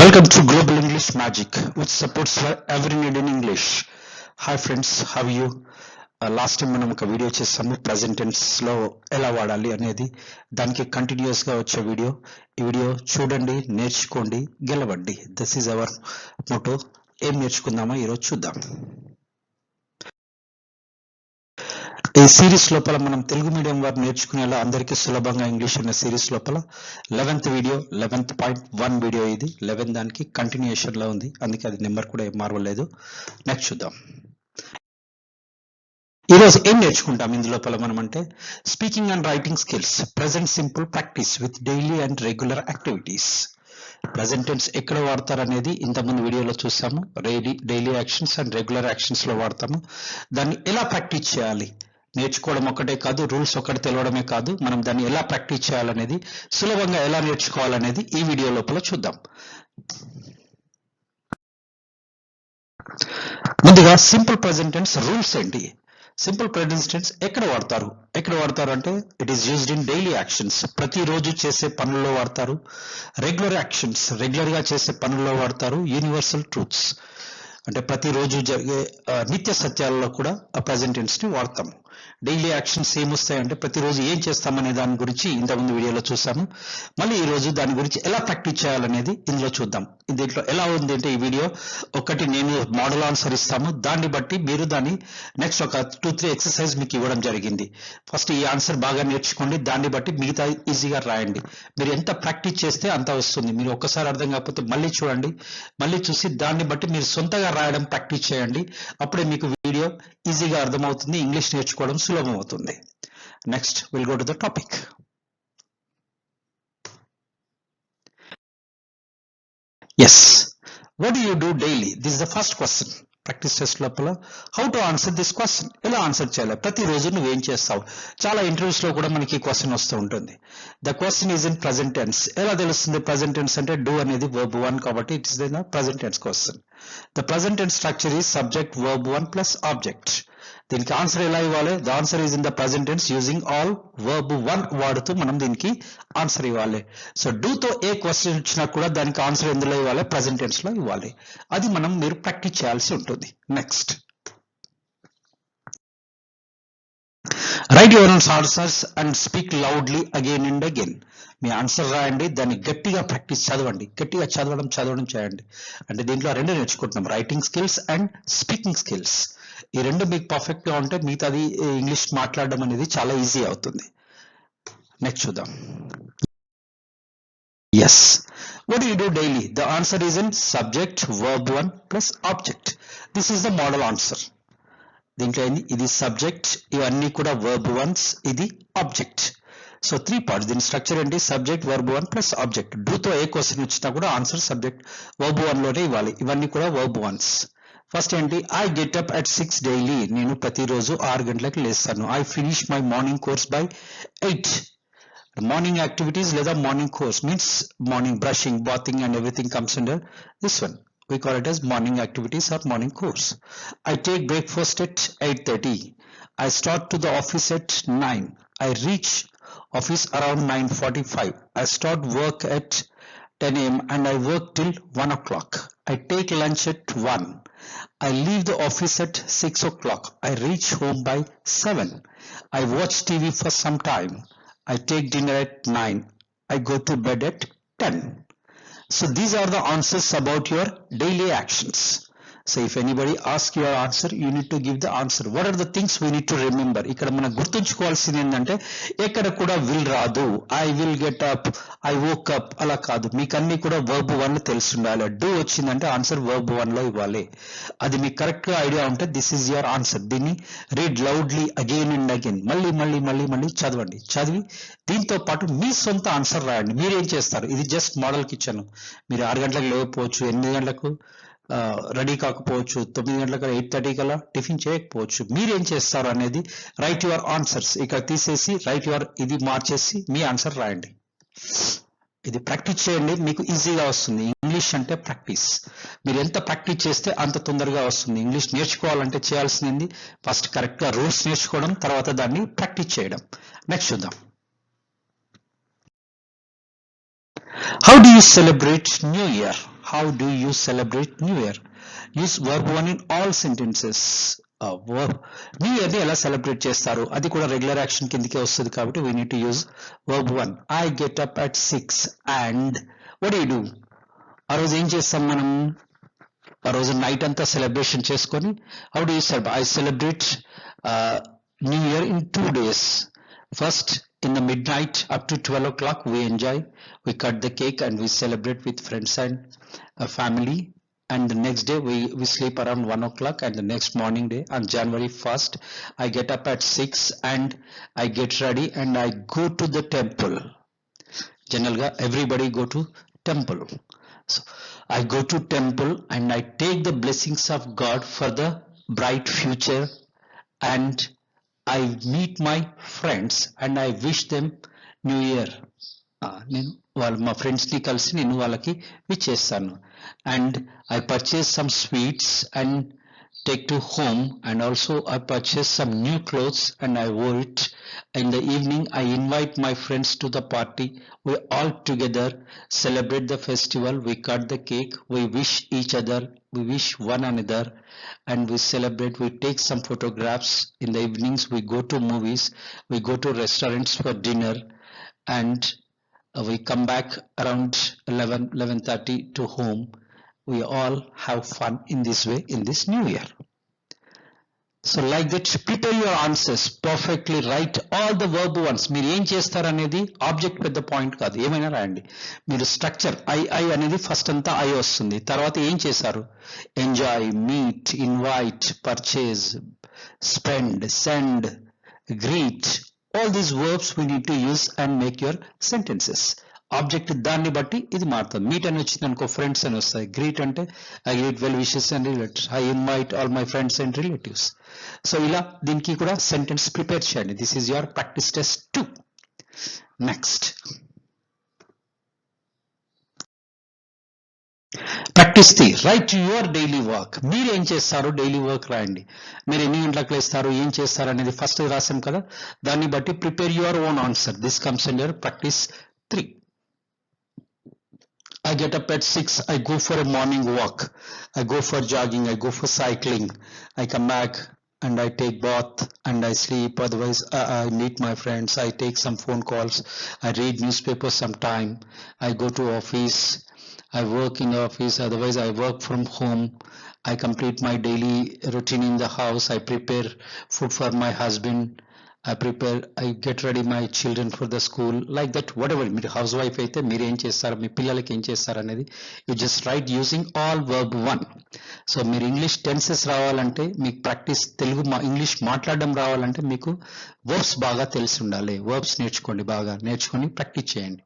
Welcome to Global English Magic, which supports for every need in English. Hi friends, how are you? Last time మనం ఒక video చేసాము present tense లో ఎలా వాడాలి అనేది. దానికి కంటిన్యూస్ గా వచ్చే వీడియో. ఈ వీడియో చూడండి, నేర్చుకోండి, గెలవండి. This is our motto. ఏం నేర్చుకుందామో ఈరోజు చూద్దాం. ఈ సిరీస్ లోపల మనం తెలుగు మీడియం వారు నేర్చుకునేలా అందరికీ సులభంగా ఇంగ్లీష్ అనే సిరీస్ లోపల 11th వీడియో 11.1 వీడియో ఇది. 11 దానికి కంటిన్యూషన్ లో ఉంది, అందుకే అది నెంబర్ కూడా ఏం మారవలేదు. నెక్స్ట్ చూద్దాం. ఈరోజు ఏం నేర్చుకుంటాం ఇందులోపల మనం అంటే speaking and writing skills, present simple practice with daily and regular activities. Present tense ఎక్కడ వాడతారు అనేది ఇంతకుముందు వీడియోలో చూసాము. Daily actions and regular actions లో వాడతాము. దాన్ని ఎలా ప్రాక్టీస్ చేయాలి, నేర్చుకోవడం ఒకటే కాదు, రూల్స్ ఒకటి తెలవడమే కాదు, మనం దాన్ని ఎలా ప్రాక్టీస్ చేయాలనేది, సులభంగా ఎలా నేర్చుకోవాలనేది ఈ వీడియో లోపల చూద్దాం. ముందుగా సింపుల్ ప్రెజెంట్ టెన్స్ రూల్స్ ఏంటి? సింపుల్ ప్రెజెంట్ టెన్స్ ఎక్కడ వాడతారు అంటే it is used in daily actions, ప్రతిరోజు చేసే పనుల్లో వాడతారు. రెగ్యులర్ యాక్షన్స్, రెగ్యులర్ గా చేసే పనుల్లో వాడతారు. యూనివర్సల్ ట్రూత్స్ అంటే ప్రతిరోజు జరిగే నిత్య సత్యాలలో కూడా ఆ ప్రెజెంట్ టెన్స్ ని వాడతాము. డైలీ యాక్షన్స్ ఏమొస్తాయంటే ప్రతిరోజు ఏం చేస్తామనే దాని గురించి ఇంతకుముందు వీడియోలో చూసాము. మళ్ళీ ఈ రోజు దాని గురించి ఎలా ప్రాక్టీస్ చేయాలనేది ఇందులో చూద్దాం. దీంట్లో ఎలా ఉంది అంటే ఈ వీడియో ఒకటి నేను మోడల్ ఆన్సర్ ఇస్తాము, దాన్ని బట్టి మీరు దాన్ని నెక్స్ట్ ఒక 2-3 ఎక్సర్సైజ్ మీకు ఇవ్వడం జరిగింది. ఫస్ట్ ఈ ఆన్సర్ బాగా నేర్చుకోండి, దాన్ని బట్టి మిగతా ఈజీగా రాయండి. మీరు ఎంత ప్రాక్టీస్ చేస్తే అంత వస్తుంది. మీరు ఒక్కసారి అర్థం కాకపోతే మళ్ళీ చూడండి, మళ్ళీ చూసి దాన్ని బట్టి మీరు సొంతగా రాయడం ప్రాక్టీస్ చేయండి. అప్పుడే మీకు వీడియో ఈజీగా అర్థమవుతుంది, ఇంగ్లీష్ నేర్చుకోవడం సులభం అవుతుంది. Next will go to the topic. Yes, what do you do daily? This is the first question. Practice test లోపల how to answer this question, ఎలా ఆన్సర్ చేయాలి, ప్రతిరోజు నువ్వేం చేస్తావు. చాలా ఇంటర్వ్యూస్ లో కూడా మనకి క్వశ్చన్ వస్తూ ఉంటుంది. The question is in present tense. ఎలా తెలుస్తుంది ప్రెజెంట్ టెన్స్ అంటే డూ అనేది verb 1 కాబట్టి it is the present tense question. The present tense structure is subject verb 1 plus object. దీనికి ఆన్సర్ ఎలా ఇవ్వాలి? The answer is in the present tense using all verb 1 వాడుతూ మనం దీనికి ఆన్సర్ ఇవ్వాలి. సో డూ తో ఏ క్వశ్చన్ ఇచ్చినా కూడా దానికి ఆన్సర్ ఎందులో ఇవ్వాలి? ప్రెజెంట్ టెన్స్ లో ఇవ్వాలి. అది మీరు ప్రాక్టీస్ చేయాల్సి ఉంటుంది. Next right your answers and speak loudly again and again. Me answer రాయండి, దాన్ని గట్టిగా ప్రాక్టీస్ చదవండి, గట్టిగా చదవడం చేయండి. అంటే దీంట్లో రెండు నేర్చుకుంటున్నాం, writing skills and speaking skills. ఈ రెండు మీకు పర్ఫెక్ట్ గా ఉంటే మిగతాది ఇంగ్లీష్ మాట్లాడడం అనేది చాలా ఈజీ అవుతుంది. నెక్స్ట్ చూద్దాం. Yes. What do you do daily? The answer is in subject verb 1 plus object. This is the model answer. దీంట్లో ఇది సబ్జెక్ట్, ఇవన్నీ కూడా verb 1s, ఇది ఆబ్జెక్ట్. So 3 parts. దీని స్ట్రక్చర్ ఏంటి? Subject verb 1 plus object. Do తో ఏ question వచ్చినా కూడా ఆన్సర్ సబ్జెక్ట్ verb 1 లోనే ఇవ్వాలి. ఇవన్నీ కూడా verb 1s. ఫస్ట్ ఏంటి? I get up at 6 daily. నేను ప్రతిరోజు 6 గంటలకు లేస్తాను. I finish my morning chores by 8. Morning activities లేదా morning chores means morning brushing, bathing and everything comes under this one. We call it as morning activities or morning course. I take breakfast at 8:30. I start to the office at 9. I reach office around 9:45. I start work at 10 a.m. and I work till 1 o'clock. I take lunch at 1. I leave the office at 6 o'clock. I reach home by 7. I watch TV for some time. I take dinner at 9. I go to bed at 10. So these are the answers about your daily actions. So if anybody asks your answer, you need to give the answer. What are the things we need to remember? ఇక్కడ మనం గుర్తుంచుకోవాల్సింది ఏంటంటే ఎక్కడ కూడా will రాదు. I will get up, I woke up అలా కాదు. మీకు అన్ని కూడా verb 1 తెలిసి ఉండాలి. డూ వచ్చిందంటే ఆన్సర్ verb 1 లో ఇవ్వాలి. అది మీకు కరెక్ట్ గా ఐడియా ఉంటే దిస్ ఈజ్ యువర్ ఆన్సర్. దీన్ని read loudly again and again, మళ్ళీ చదవండి. చదివి దీంతో పాటు మీ సొంత ఆన్సర్ రాయండి. మీరేం చేస్తారు? ఇది జస్ట్ మోడల్కి ఇచ్చాను. మీరు 6 గంటలకు లేకపోవచ్చు, 8 గంటలకు రెడీ కాకపోవచ్చు, 9 గంటలకు 8:30 కల్లా టిఫిన్ చేయకపోవచ్చు. మీరేం చేస్తారు అనేది రైట్ యువర్ ఆన్సర్స్. ఇక్కడ తీసేసి రైట్ యువర్ ఇది మార్చేసి మీ ఆన్సర్ రాయండి. ఇది ప్రాక్టీస్ చేయండి, మీకు ఈజీగా వస్తుంది. ఇంగ్లీష్ అంటే ప్రాక్టీస్. మీరు ఎంత ప్రాక్టీస్ చేస్తే అంత తొందరగా వస్తుంది. ఇంగ్లీష్ నేర్చుకోవాలంటే చేయాల్సింది ఫస్ట్ కరెక్ట్ గా రూల్స్ నేర్చుకోవడం, తర్వాత దాన్ని ప్రాక్టీస్ చేయడం. నెక్స్ట్ చూద్దాం. How do you celebrate new year? how do you celebrate New Year? Use verb 1 in all sentences. New year ని ఎలా సెలబ్రేట్ చేస్తారు అది కూడా రెగ్యులర్ యాక్షన్ కిందకే వస్తుంది కాబట్టి we need to use verb 1. I get up at 6 and what you do. ఆ రోజు ఏం చేస్తాం మనం? ఆ రోజు నైట్ అంతా సెలబ్రేషన్ చేసుకొని how do you celebrate? I celebrate new year in 2 days. First, in the midnight up to 12 o'clock, we enjoy, we cut the cake and we celebrate with friends and family. And the next day we sleep around 1 o'clock, and the next morning day on January 1st, I get up at 6 and I get ready and I go to the temple. Generally, everybody go to temple. So I go to temple and I take the blessings of God for the bright future, and I meet my friends and I wish them New Year. నేను మా ఫ్రెండ్స్ని కలిసి నేను వాళ్ళకి wish చేస్తాను. And I purchase some sweets and take to home, and also I purchased some new clothes and I wore it. In the evening I invite my friends to the party. We all together celebrate the festival. We cut the cake, we wish each other, we wish one another, and we celebrate. We take some photographs. In the evenings we go to movies, we go to restaurants for dinner, and we come back around 11:30 to home. We all have fun in this way in this new year. So like that, prepare your answers perfectly. Write all the verb ones. మీరు ఏం చేస్తారు అనేది object పెద్ద point కాదు, ఏమైనా రాయండి. మీరు structure I అనేది ఫస్ట్ అంతా ఐ వస్తుంది, తర్వాత ఏం చేశారు? Enjoy, meet, invite, purchase, spend, send, greet. All these verbs we need to use and make your sentences. Object దాన్ని బట్టి ఇది మారుతుంది. మీట్ అని వచ్చింది అనుకో ఫ్రెండ్స్ అని వస్తాయి. గ్రీట్ అంటే I greet well wishes and relatives. I invite all my friends and relatives. So ఇలా దీనికి కూడా సెంటెన్స్ ప్రిపేర్ చేయండి. This is your practice test 2. Next practice 3. Right your daily work. మీరు ఏం చేస్తారు డైలీ వర్క్ రాయండి. మీరు ఎన్ని గంటలకు లేస్తారు, ఏం చేస్తారు అనేది ఫస్ట్ రాసాం కదా, దాన్ని బట్టి prepare your own answer. This comes in your practice 3. I get up at 6, I go for a morning walk, I go for jogging, I go for cycling, I come back and I take bath and I sleep. Otherwise I meet my friends, I take some phone calls, I read newspapers sometime, I go to office, I work in the office. Otherwise I work from home. I complete my daily routine in the house. I prepare food for my husband. I get ready my children for the school. Like that, whatever. మీరు house wife అయితే మీరు ఏం చేస్తారు, మీ పిల్లలకి ఏం చేస్తారు అనేది you just right using all verb 1. So మీరు ఇంగ్లీష్ టెన్సెస్ రావాలంటే, మీకు ప్రాక్టీస్ తెలుగు ఇంగ్లీష్ మాట్లాడడం రావాలంటే మీకు వర్బ్స్ బాగా తెలిసి ఉండాలి. వర్బ్స్ నేర్చుకోండి, బాగా నేర్చుకొని ప్రాక్టీస్ చేయండి.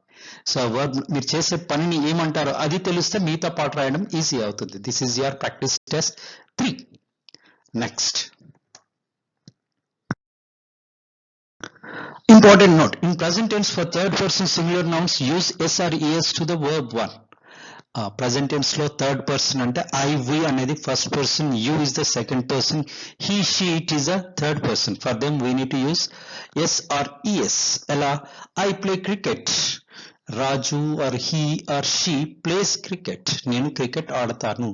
సో వర్బ్ మీరు చేసే పనిని ఏమంటారో అది తెలిస్తే మీతో పాటు రాయడం ఈజీ అవుతుంది. This is your practice test 3. Next important note, in present tense for third person singular nouns use s or es to the verb 1. Present tense లో థర్డ్ పర్సన్ అంటే ఐ, వి అనేది first person, you is the second person, he, she, it is a third person. For them we need to use S or ES. ఎలా? I play cricket, Raju or he or she plays cricket, నేను cricket ఆడతాను.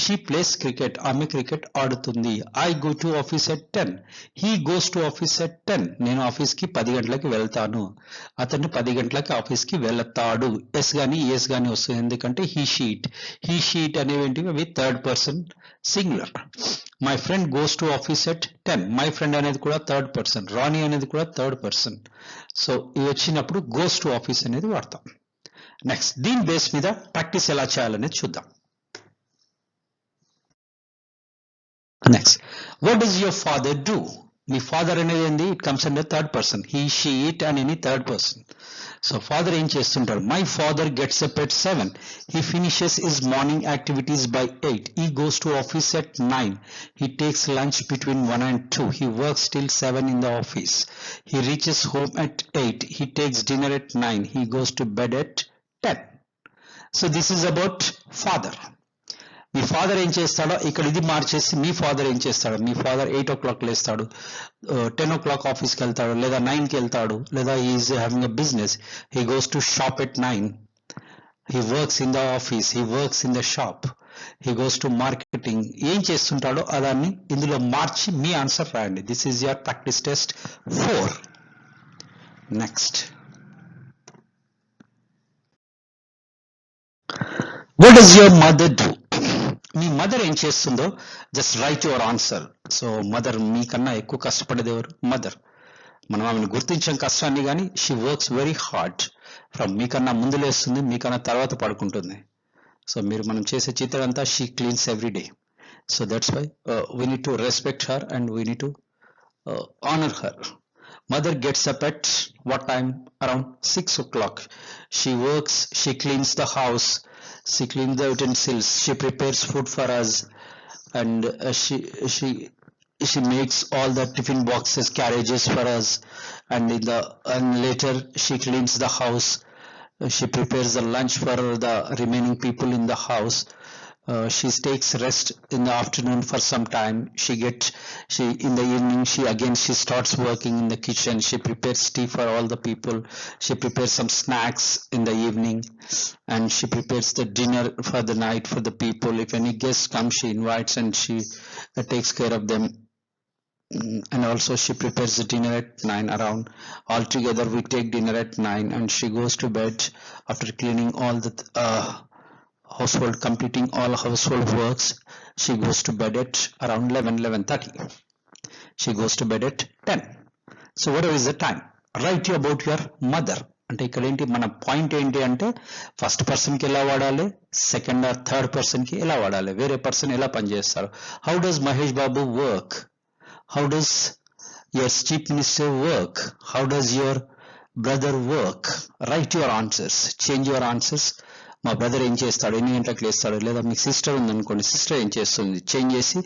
She plays cricket, ఆమె cricket ఆడుతుంది. I go to office at 10, he goes to office at 10, నేను ఆఫీస్కి 10 గంటలకి వెళ్తాను, అతను 10 గంటలకి ఆఫీస్కి వెళ్తాడు. ఎస్ కానీ ఈఎస్ కానీ వస్తుంది, ఎందుకంటే హీ షీట్ అనేవి ఏంటివి, అవి third person singular. My friend goes to office at 10, my friend అనేది కూడా థర్డ్ పర్సన్, రాణి అనేది కూడా థర్డ్ పర్సన్. సో ఇవి వచ్చినప్పుడు గోస్ టు ఆఫీస్ అనేది వాడతాం. నెక్స్ట్ దీని బేస్ మీద ప్రాక్టీస్ ఎలా చేయాలనేది చూద్దాం. Next, what does your father do? Me father అనేది ఏంది, it comes under third person. He, she, it అని థర్డ్ పర్సన్. సో ఫాదర్ ఏం చేస్తుంటారు? My father gets up at 7, he finishes his morning activities by 8, he goes to office at 9, he takes lunch between 1 and 2, he works till 7 in the office, he reaches home at 8, he takes dinner at 9, he goes to bed at 10. So this is about father. Me father ఏం చేస్తాడో ఇక్కడ ఇది మార్చేసి మీ father ఏం చేస్తాడు? మీ father 8 o'clock లేస్తాడు, 10 o'clock ఆఫీస్కి వెళ్తాడు, లేదా 9కి వెళ్తాడు, లేదా is having a business, he goes to shop at 9. he works in the office, he works in the shop, he goes to marketing. ఏం చేస్తుంటాడో అదాన్ని ఇందులో మార్చి మీ ఆన్సర్ రాయండి. This is your practice test 4. Next, what does your mother do? Me mother ఏం చేస్తుందో just right your answer. So mother, మీకన్నా ఎక్కువ కష్టపడేది ఎవరు? Mother. మనం ఆమెను గుర్తించాం కష్టాన్ని, కానీ she works very hard. From మీకన్నా ముందు లేస్తుంది, మీకన్నా తర్వాత పడుకుంటుంది. సో మీరు మనం చేసే చిత్రం అంతా she cleans every day. So that's why we need to respect her and we need to honor her. Mother gets up at what time? Around 6 o'clock. She works, she cleans the house, she cleans the utensils, she prepares food for us, and she makes all the tiffin boxes, carriages for us, and later she cleans the house. She prepares the lunch for the remaining people in the house. She takes rest in the afternoon for some time. In the evening she starts working in the kitchen. She prepares tea for all the people. She prepares some snacks in the evening, and she prepares the dinner for the night for the people. If any guests come, she invites and she takes care of them. And also she prepares the dinner at 9 around. Altogether we take dinner at 9, and she goes to bed after cleaning all the household, completing all household works. She goes to bed at around 11:30. She goes to bed at 10. So whatever is the time, write about your mother. అంటే ఇక్కడ ఏంటి మన point ఏంటి అంటే first పర్సన్కి ఎలా వాడాలి, second or third పర్సన్కి ఎలా వాడాలి, వేరే పర్సన్ ఎలా పనిచేస్తారు. How does Mahesh Babu work, how does your chief minister work, how does your brother work. Right your answers, change your answers. మా బ్రదర్ ఏం చేస్తాడు, ఎన్ని గంటలకు లేస్తాడు, లేదా మీకు సిస్టర్ ఉందనుకోండి, సిస్టర్ ఏం చేస్తుంది, చేంజ్ చేసి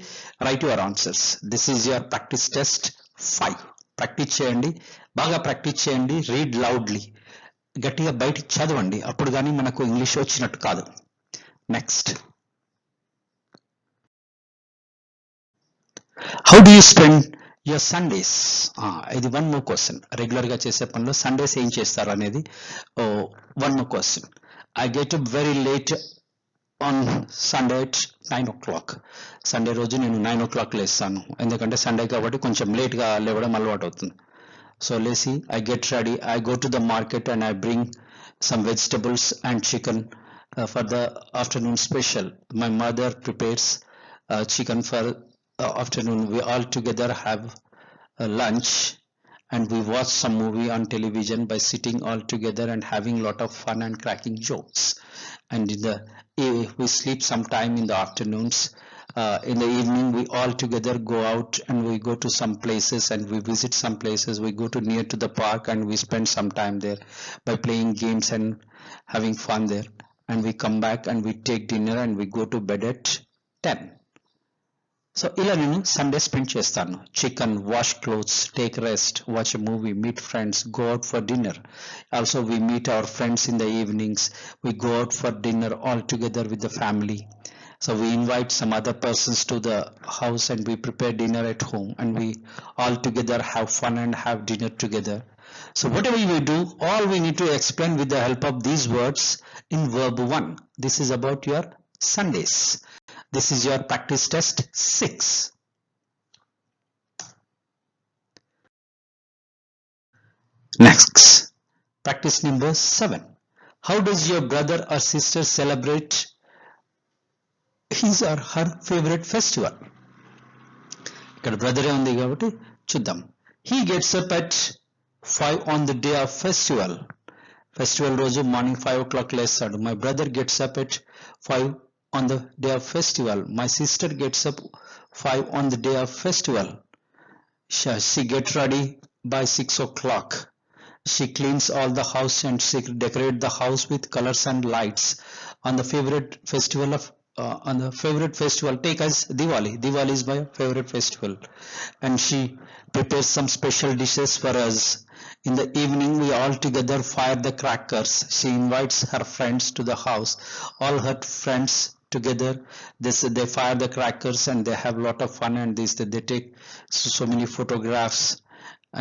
right your answers. This is your practice test 5. Practice చేయండి, బాగా ప్రాక్టీస్ చేయండి. రీడ్ లౌడ్లీ, గట్టిగా బయటికి చదవండి, అప్పుడు కానీ మనకు ఇంగ్లీష్ వచ్చినట్టు కాదు. Next, how do you spend your Sundays. ఇది 1 more క్వశ్చన్. రెగ్యులర్గా చేసే పనిలో సండేస్ ఏం చేస్తారు అనేది 1 more question. I get up very late on Sunday at 9 o'clock. Sunday రోజు నేను 9 o'clock లేస్తాను, ఎందుకంటే సండే కాబట్టి కొంచెం లేట్గా లేవడం అలవాటు అవుతుంది. సో లేసి I get ready, I go to the market and I bring some vegetables and chicken for the afternoon special. My mother prepares chicken for afternoon. We all together have lunch, and we watch some movie on television by sitting all together and having a lot of fun and cracking jokes. And we sleep sometime in the afternoons. In the evening we all together go out and we go to some places and we visit some places. We go to near to the park and we spend some time there by playing games and having fun there. And we come back and we take dinner and we go to bed at 10. So ఇలా నేను Sunday spend చేస్తాను. Chicken, wash clothes, take rest, watch a movie, meet friends, go out for dinner. Also we meet our friends in the evenings. We go out for dinner all together with the family. So we invite some other persons to the house and we prepare dinner at home and we all together have fun and have dinner together. So whatever we do, all we need to explain with the help of these words in verb 1. This is about your Sundays. This is your practice test 6. Next, practice number 7. How does your brother or sister celebrate his or her favorite festival? ఇక్కడ బ్రదరే ఉంది కాబట్టి చూద్దాం. He gets up at 5 on the day of festival. Festival రోజు morning 5 o'clock లేస్తాడు. My brother gets up at 5 on the day of festival. My sister gets up 5 on the day of festival. She gets ready by 6 o'clock. She cleans all the house and she decorate the house with colors and lights. On the favorite festival take as Diwali. Diwali is my favorite festival, and she prepares some special dishes for us. In the evening we all together fire the crackers. She invites her friends to the house. All her friends together, they fire the crackers and they have a lot of fun, and they take so many photographs,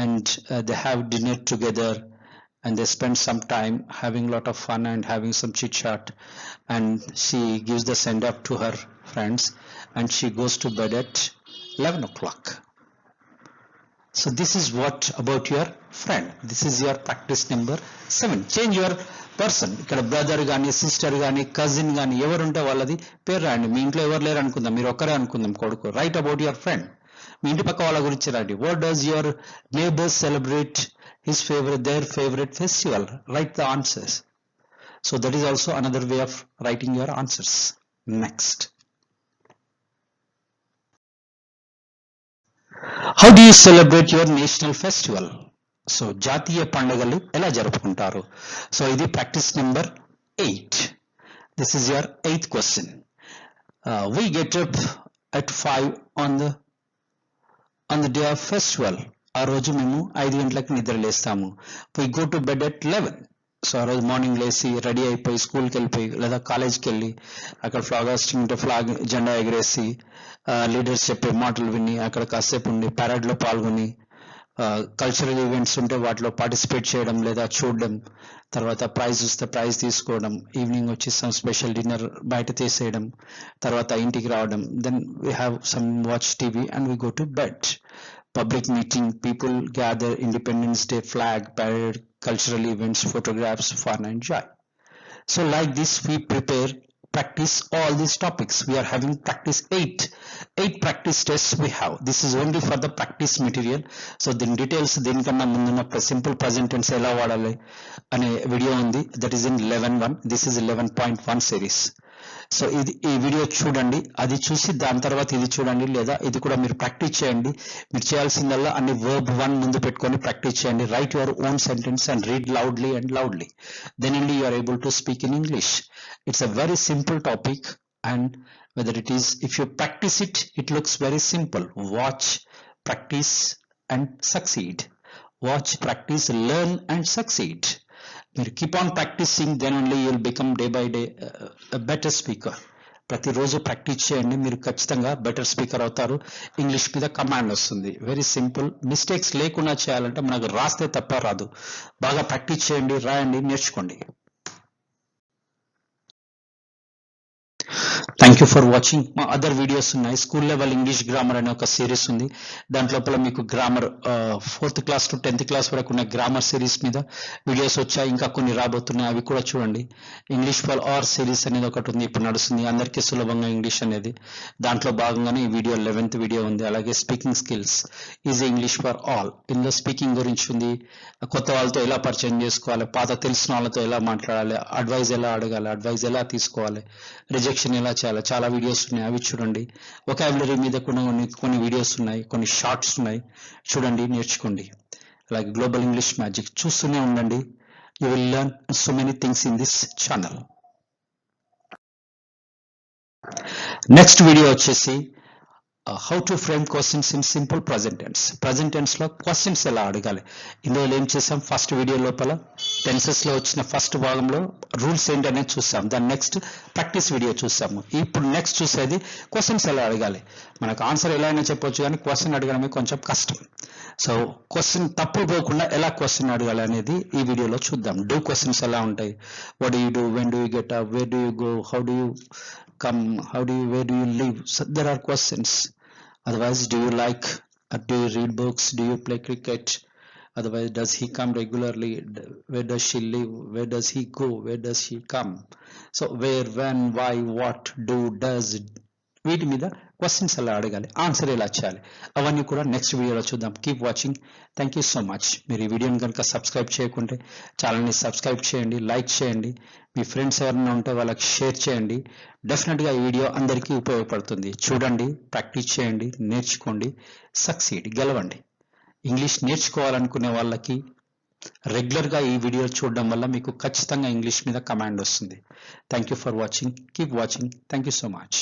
and they have dinner together, and they spend some time having a lot of fun and having some chit chat, and she gives the send up to her friends and she goes to bed at 11 o'clock. So this is what about your friend. This is your practice number 7. Change your person. ఇక్కడ brother కానీ sister కానీ cousin కానీ ఎవరుంటే వాళ్ళది పేరు రాయండి. మీ ఇంట్లో ఎవరు లేరు అనుకుందాం, మీరు ఒక్కరే అనుకుందాం కొడుకు. Write about your friend. మీ ఇంటి పక్క వాళ్ళ గురించి రాయండి. What does your neighbours celebrate their favorite festival? Write the answers. So that is also another way of writing your answers. Next, how do you celebrate your national festival? So జాతీయ పండుగలు ఎలా జరుపుకుంటారు? So ఇది practice number 8. This is your 8th question. We get up at 5 on the day of festival. ఆ రోజు మేము 5 గంటలకు నిద్ర లేస్తాము. We go to bed at 11. So ఆ రోజు మార్నింగ్ లేసి రెడీ అయిపోయి స్కూల్కి వెళ్ళిపోయి లేదా కాలేజ్కి వెళ్ళి అక్కడ ఫ్లాగ్ హాస్టింగ్ ఉంటే ఫ్లాగ్ జెండా ఎగరేసి లీడర్స్ చెప్పే మాటలు విని అక్కడ కాసేపు ఉండి పరేడ్లో పాల్గొని కల్చరల్ ఈవెంట్స్ ఉంటే వాటిలో పార్టిసిపేట్ చేయడం లేదా చూడడం, తర్వాత ప్రైజ్ వస్తే ప్రైజ్ తీసుకోవడం, ఈవినింగ్ వచ్చి సమ్ స్పెషల్ డిన్నర్ బయట తీసేయడం, తర్వాత ఇంటికి రావడం. Then we have some watch TV and we go to bed. Public meeting, people gather, Independence Day, flag, parade, cultural events, photographs, fun and joy. So like this we practice all these topics. We are having practice 8 practice tests we have. This is only for the practice material. So the details దీనికన్నా ముందున్న simple present tense ఎలా వాడాలి అనే video ఉంది. That is in 11.1. This is 11.1 series. So ఈ video చూడండి, అది చూసి దాని తర్వాత ఇది చూడండి, లేదా ఇది కూడా మీరు ప్రాక్టీస్ చేయండి. మీరు చేయాల్సిందల్లా అన్ని వర్బ్ 1 ముందు పెట్టుకొని ప్రాక్టీస్ చేయండి. Write your own sentence and read loudly and loudly. Then only you are able to speak in English. It's a very simple topic, and whether it is, if you practice it, it looks very simple. Watch, practice and succeed. Watch, practice, learn and succeed. మీరు keep on practicing, then only you will become day by day better speaker. ప్రతిరోజు practice చేయండి, మీరు ఖచ్చితంగా better speaker అవుతారు. English మీద command వస్తుంది. Very simple. Mistakes లేకుండా చేయాలంటే మనకు రాస్తే తప్ప రాదు. బాగా ప్రాక్టీస్ చేయండి, రాయండి, నేర్చుకోండి. Thank you for watching. మా అదర్ వీడియోస్ ఉన్నాయి. స్కూల్ లెవెల్ ఇంగ్లీష్ గ్రామర్ అనే ఒక సిరీస్ ఉంది. దాంట్లోపల మీకు grammar 4th class to 10th class వరకు ఉన్న గ్రామర్ సిరీస్ మీద వీడియోస్ వచ్చాయి. ఇంకా కొన్ని రాబోతున్నాయి, అవి కూడా చూడండి. ఇంగ్లీష్ ఫర్ ఆల్ సిరీస్ అనేది ఒకటి ఉంది, ఇప్పుడు నడుస్తుంది. అందరికీ సులభంగా ఇంగ్లీష్ అనేది. దాంట్లో భాగంగానే ఈ వీడియో 11th వీడియో ఉంది. అలాగే speaking skills is English for all. ఇందులో స్పీకింగ్ గురించి ఉంది. కొత్త వాళ్ళతో ఎలా పరిచయం చేసుకోవాలి, పాత తెలిసిన వాళ్ళతో ఎలా మాట్లాడాలి, అడ్వైజ్ ఎలా అడగాలి, అడ్వైజ్ ఎలా తీసుకోవాలి, రిజెక్షన్ ఎలా చేయాలి, చాలా వీడియోస్ ఉన్నాయి, అవి చూడండి. వొకాబులరీ మీద కొన్ని వీడియోస్ ఉన్నాయి, కొన్ని షార్ట్స్ ఉన్నాయి, చూడండి, నేర్చుకోండి. అలాగే గ్లోబల్ ఇంగ్లీష్ మ్యాజిక్ చూస్తూనే ఉండండి. You will learn so many things in this channel. Next video వచ్చేసి how to frame questions in simple present tense. Present tense లో క్వశ్చన్స్ ఎలా అడగాలి. ఇందులో ఏం చేసాం, ఫస్ట్ వీడియో లోపల టెన్సెస్ లో వచ్చిన ఫస్ట్ భాగంలో రూల్స్ ఏంటనేది చూసాం. దాని నెక్స్ట్ ప్రాక్టీస్ వీడియో చూసాము. ఇప్పుడు నెక్స్ట్ చూసేది క్వశ్చన్స్ ఎలా అడగాలి. మనకు ఆన్సర్ ఎలా అయినా చెప్పొచ్చు, కానీ క్వశ్చన్ అడగడమే కొంచెం కష్టం. సో క్వశ్చన్ తప్పు పోకుండా ఎలా క్వశ్చన్ అడగాలి అనేది ఈ వీడియోలో చూద్దాం. డూ క్వశ్చన్స్ ఎలా ఉంటాయి, what do you do, when do you get up, where do you go, how do you come, where do you live. So there are questions. Otherwise, do you like, do you read books, do you play cricket, otherwise does he come regularly, where does she live, where does he go, where does she come. So where, when, why, what, do, does, వీటి మీద questions ఎలా అడగాలి, answer ఎలా చేయాలి, అవన్నీ కూడా next వీడియోలో చూద్దాం. Keep watching. Thank you so much. మీరు ఈ వీడియోని కనుక సబ్స్క్రైబ్ చేయకుంటే ఛానల్ని సబ్స్క్రైబ్ చేయండి, లైక్ చేయండి, మీ ఫ్రెండ్స్ ఎవరైనా ఉంటే వాళ్ళకి షేర్ చేయండి. డెఫినెట్గా ఈ వీడియో అందరికీ ఉపయోగపడుతుంది. చూడండి, ప్రాక్టీస్ చేయండి, నేర్చుకోండి, సక్సీడ్, గెలవండి. ఇంగ్లీష్ నేర్చుకోవాలనుకునే వాళ్ళకి రెగ్యులర్గా ఈ వీడియో చూడడం వల్ల మీకు ఖచ్చితంగా ఇంగ్లీష్ మీద కమాండ్ వస్తుంది. Thank you for watching. Keep watching. Thank you so much.